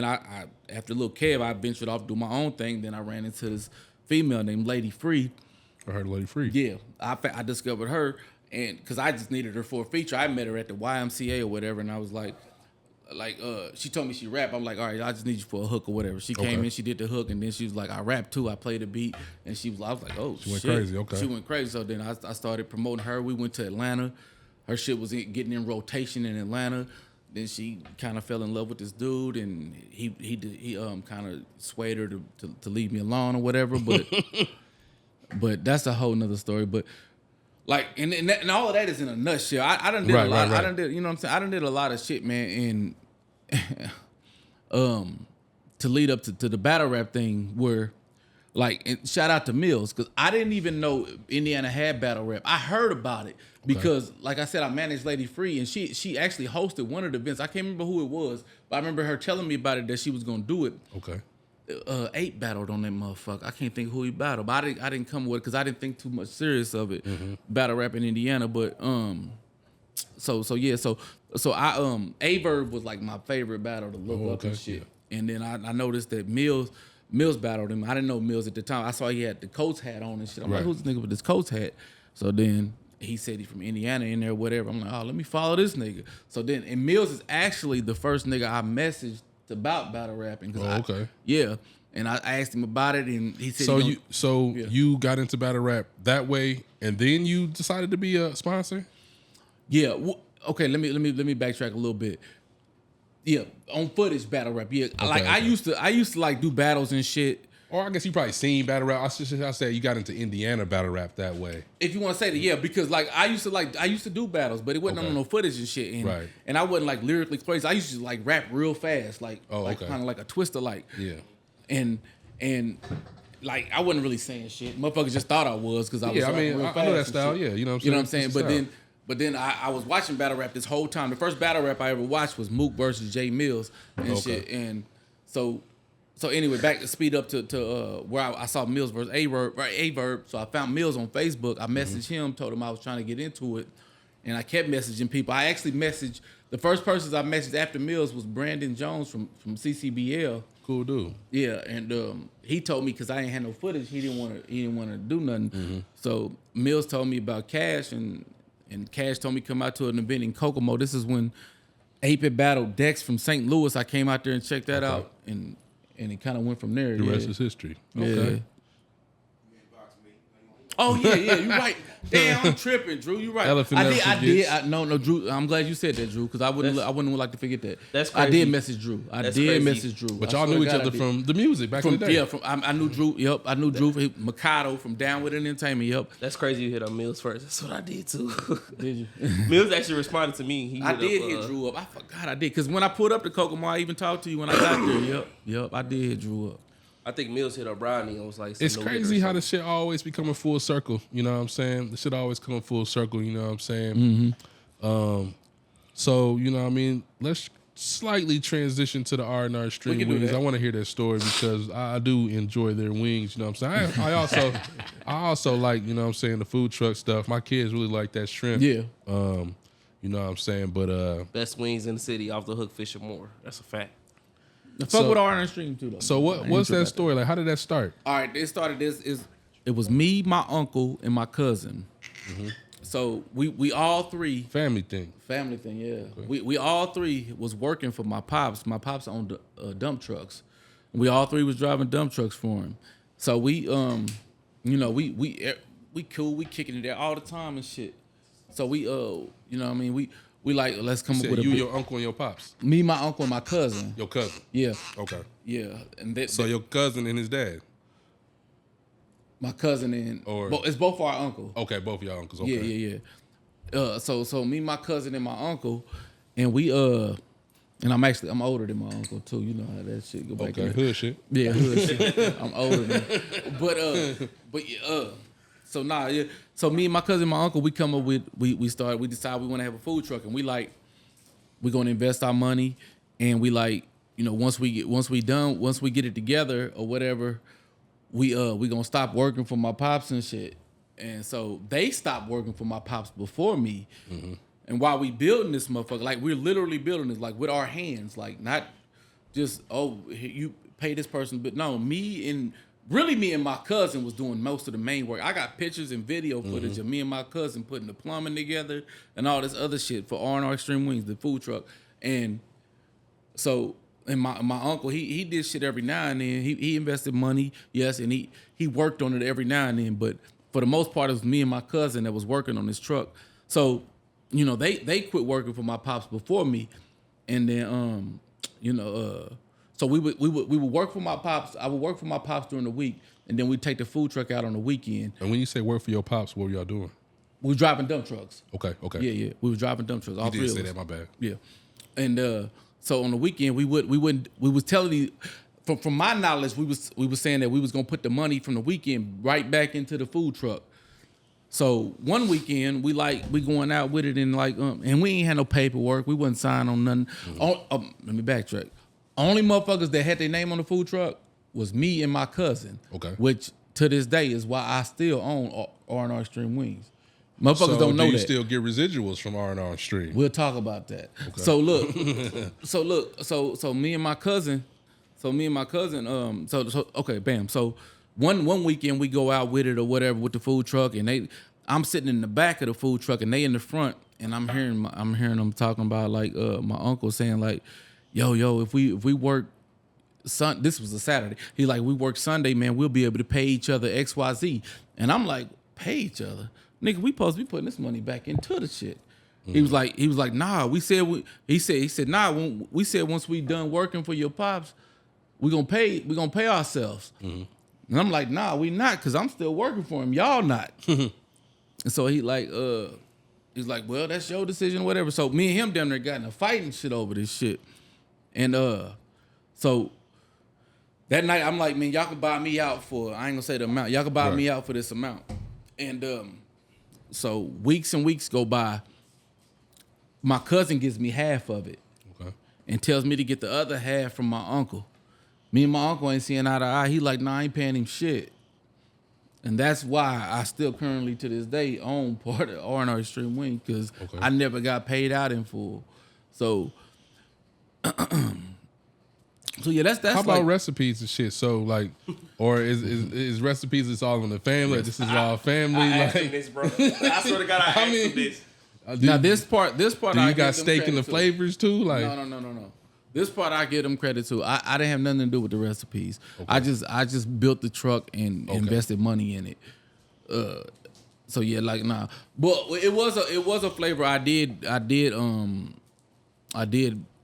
Speaker 3: I after Lil Kev, I ventured off to do my own thing. Then I ran into this female named Lady Free.
Speaker 2: I heard Lady Free.
Speaker 3: Yeah, I discovered her, and because I just needed her for a feature. I met her at the YMCA or whatever, and I was like, she told me she rap. I'm like, all right, I just need you for a hook or whatever. She came in, she did the hook, and then she was like, I rap too. I played the beat, and I was like, oh,
Speaker 2: she went crazy. Okay,
Speaker 3: she went crazy. So then I started promoting her. We went to Atlanta. Her shit was getting in rotation in Atlanta. Then she kind of fell in love with this dude, and he kind of swayed her to leave me alone or whatever. But but that's a whole nother story. But like and all of that is in a nutshell. I done did a lot. Right. I done did, you know what I'm saying? I done did a lot of shit, man. And to lead up to the battle rap thing, where like, and shout out to Mills, because I didn't even know Indiana had battle rap. I heard about it because, like I said, I managed Lady Free, and she actually hosted one of the events. I can't remember who it was, but I remember her telling me about it, that she was gonna do it.
Speaker 2: Okay.
Speaker 3: 8 battled on that motherfucker. I can't think who he battled, but I didn't come with it because I didn't think too much serious of it. Mm-hmm. Battle rap in Indiana, but so I Averb was like my favorite battle to look up and shit. Yeah. And then I noticed that Mills battled him. I didn't know Mills at the time. I saw he had the Colts hat on and shit. I'm like, who's the nigga with this Colts hat? So then he said he's from Indiana in there, whatever. I'm like, oh, let me follow this nigga. So then, and Mills is actually the first nigga I messaged about battle rapping. Yeah. And I asked him about it, and he said, you got into battle rap that way, and then you decided to be a sponsor? Yeah. Okay. Let me backtrack a little bit. Yeah, on footage battle rap. Yeah, I used to like do battles and shit.
Speaker 2: Or I guess you probably seen battle rap. I said you got into Indiana battle rap that way.
Speaker 3: If you want to say that, yeah, because like I used to do battles, but it wasn't on no footage and shit. And, and I wasn't like lyrically crazy. I used to like rap real fast, kind of like a twister, like. Yeah. And like I wasn't really saying shit. Motherfuckers just thought I was because I was real fast.
Speaker 2: I know that style. Yeah, you know what I'm saying.
Speaker 3: But then I was watching battle rap this whole time. The first battle rap I ever watched was Mook versus Jay Mills and shit. And so anyway, back to speed up to where I saw Mills versus Averb. So I found Mills on Facebook. I messaged him, told him I was trying to get into it, and I kept messaging people. I actually messaged the first person I messaged after Mills was Brandon Jones from CCBL.
Speaker 2: cool dude.
Speaker 3: Yeah, and he told me because I ain't had no footage, he didn't want to do nothing. So Mills told me about Cash, and Cash told me come out to an event in Kokomo. This is when 8-Bit battled Dex from St. Louis. I came out there and checked that out, and it kind of went from there.
Speaker 2: The rest is history. Okay.
Speaker 3: Yeah. Oh yeah, you're right. Damn, I'm tripping, Drew. You're right.
Speaker 2: Elephant
Speaker 3: I did. No, Drew. I'm glad you said that, Drew, because I wouldn't like to forget that.
Speaker 4: That's
Speaker 3: I
Speaker 4: crazy.
Speaker 3: did message Drew. Message Drew.
Speaker 2: But y'all knew each other from the music back in the day.
Speaker 3: Yeah, I knew Drew. Yep, I knew Drew. Mikado from Down With Entertainment. Yep.
Speaker 4: That's crazy you hit on Mills first. That's what I did too.
Speaker 3: Did you?
Speaker 4: Mills actually responded to me.
Speaker 3: I did hit Drew up. I forgot I did, because when I pulled up to Kokomo, I even talked to you when I got there. Yep. I did hit Drew up.
Speaker 4: I think Mills hit up Rodney and was like,
Speaker 2: It's crazy how the shit always becoming full circle. You know what I'm saying? The shit always coming full circle. You know what I'm saying? So you know what I mean. Let's slightly transition to the RNR Extreme Wings. I want to hear that story because I do enjoy their wings. You know what I'm saying? I also like, you know what I'm saying, the food truck stuff. My kids really like that shrimp.
Speaker 3: Yeah.
Speaker 2: You know what I'm saying? But
Speaker 4: best wings in the city, off the hook, Fisher Moore. That's a fact.
Speaker 3: Fuck with RNR Extreme too, though.
Speaker 2: So what's that story like? How did that start?
Speaker 3: All right, it started. It was me, my uncle, and my cousin. So we all three
Speaker 2: Family thing.
Speaker 3: family thing, yeah. We all three was working for my pops. My pops owned dump trucks. We all three was driving dump trucks for him. So we cool. We kicking it there all the time and shit. So we you know what I mean, we like, let's come up with
Speaker 2: your uncle and your pops.
Speaker 3: me, my uncle, and my cousin.
Speaker 2: Your cousin.
Speaker 3: Yeah,
Speaker 2: Okay.
Speaker 3: yeah. And
Speaker 2: So your cousin and his dad.
Speaker 3: my cousin and it's both our uncle.
Speaker 2: Okay, both of y'all uncles. Okay.
Speaker 3: Yeah. So me, my cousin, and my uncle, and we and I'm older than my uncle too. You know how that shit go back.
Speaker 2: Okay, hood shit.
Speaker 3: Yeah, hood shit. I'm older than him. So yeah. So me and my cousin, and my uncle, we come up with we decide we want to have a food truck, and we gonna invest our money, and we like, you know, once we get it together or whatever, we gonna stop working for my pops and shit. And so they stopped working for my pops before me. And while we building this motherfucker, like we're literally building this like with our hands, like not just, oh, you pay this person, but no, me and my cousin was doing most of the main work. I got pictures and video footage of me and my cousin putting the plumbing together and all this other shit for RNR Extreme Wings, the food truck. And so, and my uncle, he did shit every now and then. He invested money, yes, and he worked on it every now and then. But for the most part, it was me and my cousin that was working on this truck. So, you know, they quit working for my pops before me, and then so we would work for my pops. I would work for my pops during the week, and then we'd take the food truck out on the weekend.
Speaker 2: And when you say work for your pops, what were y'all doing?
Speaker 3: We were driving dump trucks.
Speaker 2: Okay.
Speaker 3: Yeah. We were driving dump trucks. All
Speaker 2: You
Speaker 3: three
Speaker 2: did
Speaker 3: of
Speaker 2: say
Speaker 3: us.
Speaker 2: that, my bad.
Speaker 3: Yeah, and so on the weekend we was telling you, from my knowledge, we was saying that we was gonna put the money from the weekend right back into the food truck. So one weekend we going out with it, and and we ain't had no paperwork. We wasn't signed on nothing. Let me backtrack. Only motherfuckers that had their name on the food truck was me and my cousin.
Speaker 2: Okay.
Speaker 3: Which to this day is why I still own RNR Extreme Wings. Motherfuckers don't know
Speaker 2: do you
Speaker 3: that.
Speaker 2: still get residuals from R&R Extreme?
Speaker 3: We'll talk about that. Okay. So me and my cousin, okay, bam. So one weekend we go out with it or whatever with the food truck, and I'm sitting in the back of the food truck and they in the front, and I'm hearing them talking about my uncle saying like, yo, if we work this was a Saturday. He like, we work Sunday, man, we'll be able to pay each other XYZ. And I'm like, pay each other? Nigga, we supposed to be putting this money back into the shit. He was like, nah, he said, nah, when we said once we done working for your pops, we gonna pay ourselves. And I'm like, nah, we not, cause I'm still working for him. Y'all not. And so he's like, well, that's your decision, whatever. So me and him down there got in a fight and shit over this shit. And so that night I'm like, man, y'all can buy me out for, I ain't gonna say the amount, y'all can buy me out for this amount. And so weeks and weeks go by. My cousin gives me half of it.
Speaker 2: Okay.
Speaker 3: And tells me to get the other half from my uncle. Me and my uncle ain't seeing eye to eye. He like, nah, I ain't paying him shit. And that's why I still currently to this day own part of RNR Extreme Wings, because I never got paid out in full. So So yeah, that's
Speaker 2: How about
Speaker 3: like,
Speaker 2: recipes and shit? So like, or is recipes? It's all in the family. This is all family.
Speaker 5: I asked him
Speaker 2: Like,
Speaker 5: this, bro. I swear to God, I asked him this.
Speaker 3: now this part.
Speaker 2: do
Speaker 3: I
Speaker 2: you got
Speaker 3: give them
Speaker 2: steak in the
Speaker 3: credit to.
Speaker 2: flavors too? Like,
Speaker 3: No. This part I give them credit to. I didn't have nothing to do with the recipes. I just built the truck and invested money in it. So yeah, like nah. But it was a flavor I did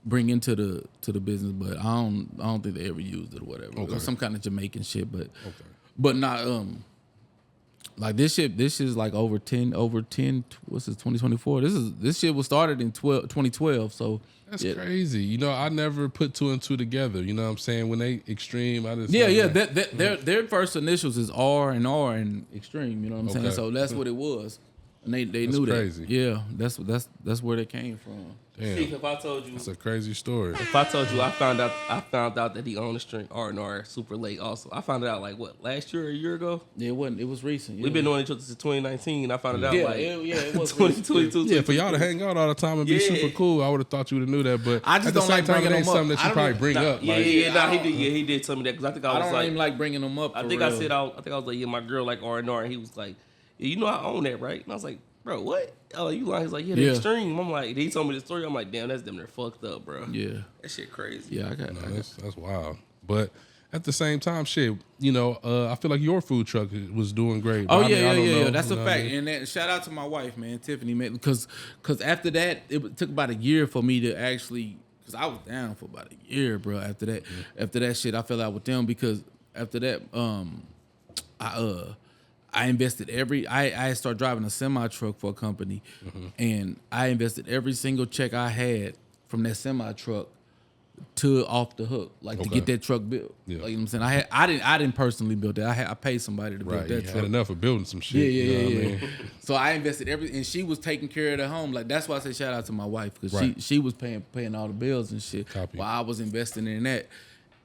Speaker 3: bring into the business, but I don't think they ever used it or whatever. It was some kind of Jamaican shit, but not like this shit is like over 10 what's this 2024. This shit was started in 2012, so
Speaker 2: that's crazy. You know, I never put two and two together. You know what I'm saying? When they Extreme, I just
Speaker 3: their first initials is RNR and Extreme, you know what I'm saying? So that's what it was. And they knew that.
Speaker 2: Crazy.
Speaker 3: Yeah, that's where they came from.
Speaker 2: Damn.
Speaker 5: Steve, if I told you,
Speaker 2: That's a crazy story.
Speaker 5: if I told you, I found out that he owned a string RNR super late. Also, I found it out like what, last year or a year ago.
Speaker 3: Yeah, it was recent.
Speaker 5: We've been knowing each other since 2019. I found it out like
Speaker 3: it was
Speaker 5: 2022.
Speaker 2: Yeah, for y'all to hang out all the time and be super cool, I would have thought you would have knew that. But
Speaker 3: I just
Speaker 2: at the
Speaker 3: don't
Speaker 2: same
Speaker 3: like
Speaker 2: time, it
Speaker 3: bringing
Speaker 2: ain't
Speaker 3: them up.
Speaker 2: something that you probably bring up.
Speaker 5: He did tell me that because I think I
Speaker 3: I
Speaker 5: was
Speaker 3: don't
Speaker 5: like,
Speaker 3: even like bringing them up.
Speaker 5: I think I said I was like, yeah, my girl like RNR, and he was like, yeah, you know I own that, right? And I was like, bro, what? Oh, you lying? He's like, yeah, the Extreme. I'm like, he told me the story. I'm like, damn, that's damn near fucked up, bro.
Speaker 3: Yeah,
Speaker 5: That shit crazy.
Speaker 3: yeah, I got.
Speaker 2: That's wild. But at the same time, shit, you know, I feel like your food truck was doing great.
Speaker 3: Oh
Speaker 2: I mean, I don't know,
Speaker 3: That's
Speaker 2: you
Speaker 3: a
Speaker 2: know
Speaker 3: fact.
Speaker 2: what I mean?
Speaker 3: And that, shout out to my wife, man, Tiffany, man, because after that, it took about a year for me to actually, because I was down for about a year, bro. After that shit, I fell out with them because after that, I invested I started driving a semi truck for a company, and I invested every single check I had from that semi truck to off the hook, like to get that truck built.
Speaker 2: Yeah.
Speaker 3: Like, you know what I'm saying, I didn't personally build that. I paid somebody to build
Speaker 2: Right,
Speaker 3: that
Speaker 2: you
Speaker 3: truck.
Speaker 2: had enough of building some shit.
Speaker 3: Yeah.
Speaker 2: You know what I mean?
Speaker 3: So I invested and she was taking care of the home. Like that's why I say shout out to my wife because
Speaker 2: Right.
Speaker 3: she was paying all the bills and shit
Speaker 2: Copy.
Speaker 3: while I was investing in that.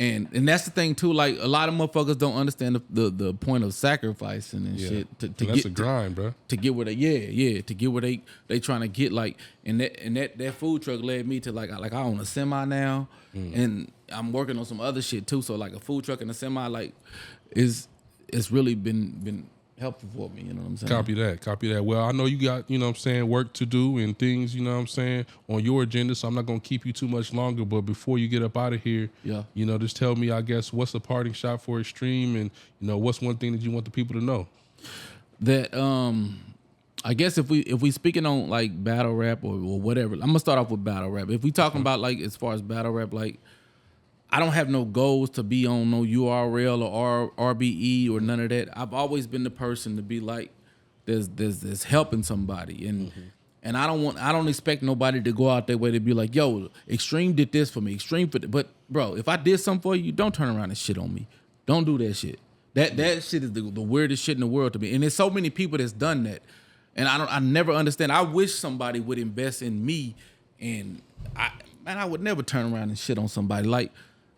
Speaker 3: And that's the thing too. Like a lot of motherfuckers don't understand the point of sacrificing and shit to
Speaker 2: that's
Speaker 3: get
Speaker 2: a grind, bro.
Speaker 3: to get where they to get where they trying to get, like, and that food truck led me to like I own a semi now, and I'm working on some other shit too. So like a food truck and a semi like it's really been helpful for me. You know what I'm saying?
Speaker 2: Copy that. Well, I know you got, you know what I'm saying, work to do and things, you know what I'm saying, on your agenda, so I'm not going to keep you too much longer. But before you get up out of here, you know, just tell me, I guess, what's the parting shot for Extreme, and, you know, what's one thing that you want the people to know?
Speaker 3: That I guess if we speaking on like battle rap or whatever, I'm gonna start off with battle rap. If we talking about like as far as battle rap, like I don't have no goals to be on no URL or RBE or none of that. I've always been the person to be like, there's helping somebody, and I don't expect nobody to go out their way to be like, yo, Extreme did this for me, Extreme for that. But bro, if I did something for you, don't turn around and shit on me. Don't do that shit. That shit is the weirdest shit in the world to me. And there's so many people that's done that, and I never understand. I wish somebody would invest in me, and I would never turn around and shit on somebody like.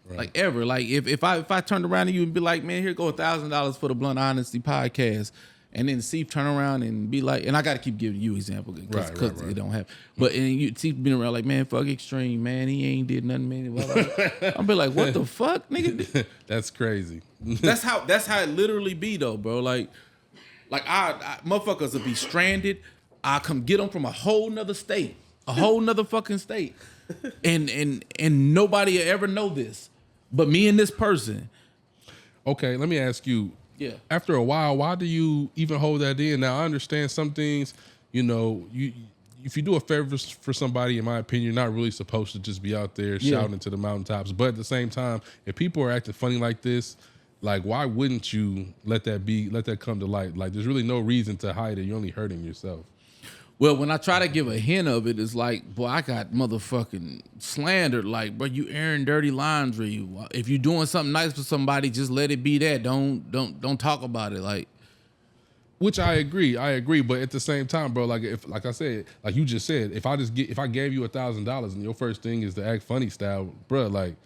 Speaker 3: Right. Like ever, like if I turned around to you and be like, man, here go $1,000 for the Blunt Honesty podcast, and then Steve turn around and be like, and I got to keep giving you example because it don't have, but and you Steve being around like, man, fuck Extreme, man, he ain't did nothing, man. Blah, blah, blah. I'll be like, what the fuck, nigga?
Speaker 2: That's crazy.
Speaker 3: that's how it literally be though, bro. Like I motherfuckers will be stranded. I come get them from a whole nother state, a whole nother fucking state, and nobody will ever know this. But me and this person.
Speaker 2: Okay, let me ask you.
Speaker 3: Yeah.
Speaker 2: After a while, why do you even hold that in? Now, I understand some things, you know, if you do a favor for somebody, in my opinion, you're not really supposed to just be out there shouting to the mountaintops. But at the same time, if people are acting funny like this, like, why wouldn't you let that come to light? Like, there's really no reason to hide it. You're only hurting yourself.
Speaker 3: Well, when I try to give a hint of it, it's like, boy, I got motherfucking slandered. Like, bro, you airing dirty laundry. If you're doing something nice for somebody, just let it be that. Don't talk about it. Like,
Speaker 2: which I agree. But at the same time, bro, like I said, like you just said, if I gave you $1,000 and your first thing is to act funny style, bro, like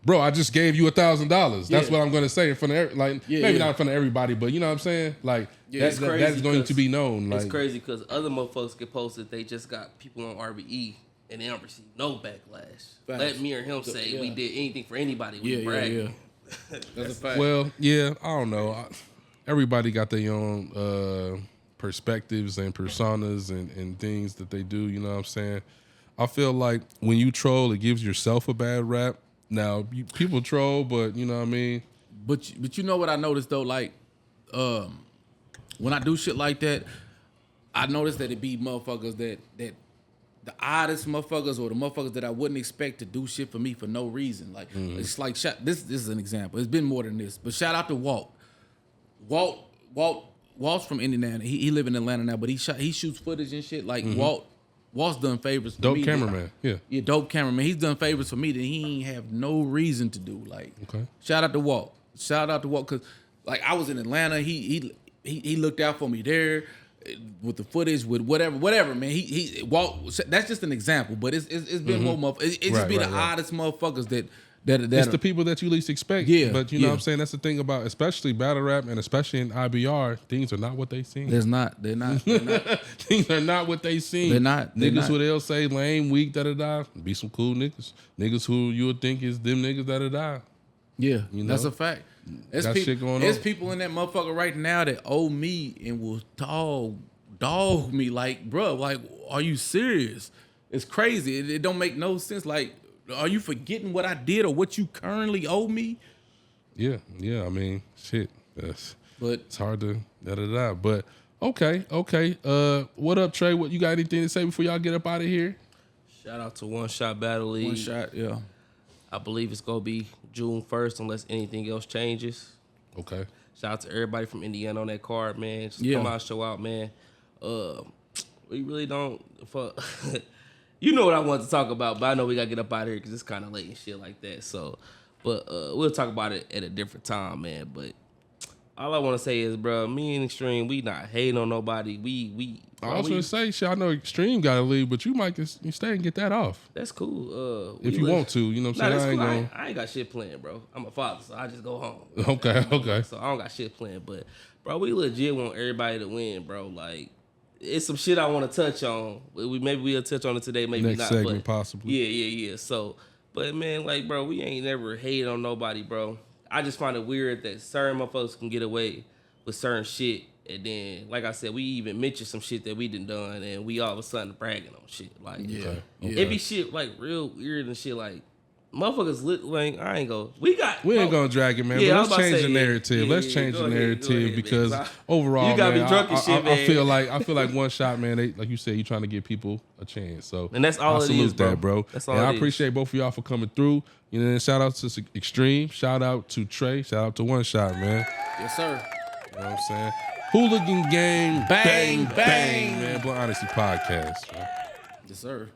Speaker 2: bro, I just gave you $1,000. That's what I'm gonna say in front of not in front of everybody, but you know what I'm saying? Like that's going to be known. Like,
Speaker 5: it's crazy because other motherfuckers get posted. They just got people on RBE and they don't receive no backlash.
Speaker 3: Facts.
Speaker 5: Let me or him say we did anything for anybody. We bragging.
Speaker 3: That's a fact.
Speaker 2: Well, yeah, I don't know. Everybody got their own perspectives and personas and things that they do. You know what I'm saying? I feel like when you troll, it gives yourself a bad rap. Now, people troll, but you know what I mean?
Speaker 3: But you know what I noticed though, like when I do shit like that, I noticed that it be motherfuckers that the oddest motherfuckers or the motherfuckers that I wouldn't expect to do shit for me for no reason. Like it's like this is an example. It's been more than this. But shout out to Walt. Walt's from Indiana. He live in Atlanta now, but he shoots footage and shit. Like Walt's done favors for me.
Speaker 2: Dope cameraman,
Speaker 3: Yeah, dope cameraman. He's done favors for me that he ain't have no reason to do. Like, shout out to Walt. Shout out to Walt, because like I was in Atlanta. He looked out for me there with the footage, with whatever, man. He Walt. That's just an example, but it's been more motherfuckers. It just be the oddest motherfuckers that
Speaker 2: it's the people that you least expect.
Speaker 3: Yeah,
Speaker 2: but you know what I'm saying? That's the thing about especially battle rap and especially in IBR, things are not what they seem.
Speaker 3: They're not.
Speaker 2: Things are not what they seem.
Speaker 3: They're not.
Speaker 2: Niggas who they'll say lame, weak, da-da-da. Be some cool niggas. Niggas who you would think is them niggas, da-da-da.
Speaker 3: Yeah,
Speaker 2: you know?
Speaker 3: that's a fact.
Speaker 2: Shit going on.
Speaker 3: There's people in that motherfucker right now that owe me and will dog me like, bro, like, are you serious? It's crazy. It don't make no sense. Like, are you forgetting what I did or what you currently owe me?
Speaker 2: Yeah. I mean, shit.
Speaker 3: But
Speaker 2: it's hard to da-da-da. But okay. What up, Trey? What you got anything to say before y'all get up out of here?
Speaker 5: Shout out to One Shot Battle League.
Speaker 3: One Shot, yeah.
Speaker 5: I believe it's gonna be June 1st unless anything else changes.
Speaker 2: Okay.
Speaker 5: Shout out to everybody from Indiana on that card, man. Just come out, show out, man. We really don't. You know what I want to talk about, but I know we gotta get up out of here because it's kind of late and shit like that. So, but we'll talk about it at a different time, man. But all I want to say is, bro, me and Extreme, we not hating on nobody.
Speaker 2: I was gonna say, shit, I know Extreme got to leave, but you might you stay and get that off.
Speaker 5: That's cool.
Speaker 2: If you want to, you know what I'm saying?
Speaker 5: Cool. I ain't got shit planned, bro. I'm a father, so I just go home.
Speaker 2: Okay.
Speaker 5: So I don't got shit planned, but bro, we legit want everybody to win, bro. Like, it's some shit I want to touch on. Maybe we'll touch on it today, maybe
Speaker 2: next
Speaker 5: not.
Speaker 2: Segment,
Speaker 5: but
Speaker 2: possibly.
Speaker 5: Yeah. So, but man, like, bro, we ain't never hated on nobody, bro. I just find it weird that certain motherfuckers can get away with certain shit, and then, like I said, we even mentioned some shit that we done, and we all of a sudden bragging on shit. Like, it be shit like real weird and shit like. Motherfuckers like I ain't go. We ain't
Speaker 2: gonna drag it, man.
Speaker 5: Yeah,
Speaker 2: but let's change the narrative. Let's change the narrative because overall,
Speaker 5: you gotta
Speaker 2: man,
Speaker 5: be drunk and shit, man.
Speaker 2: I feel like One Shot, man. They, like you said, you trying to give people a chance. So
Speaker 5: and that's all
Speaker 2: I
Speaker 5: it is, bro.
Speaker 2: That, bro.
Speaker 5: That's all.
Speaker 2: And
Speaker 5: I
Speaker 2: appreciate both of y'all for coming through. You know, and shout out to Extreme. Shout out to Trey. Shout out to One Shot, man.
Speaker 3: Yes, sir.
Speaker 2: You know what I'm saying? Hooligan gang,
Speaker 3: bang,
Speaker 2: man. Blunt Honesty Podcast, man.
Speaker 3: Yes, sir.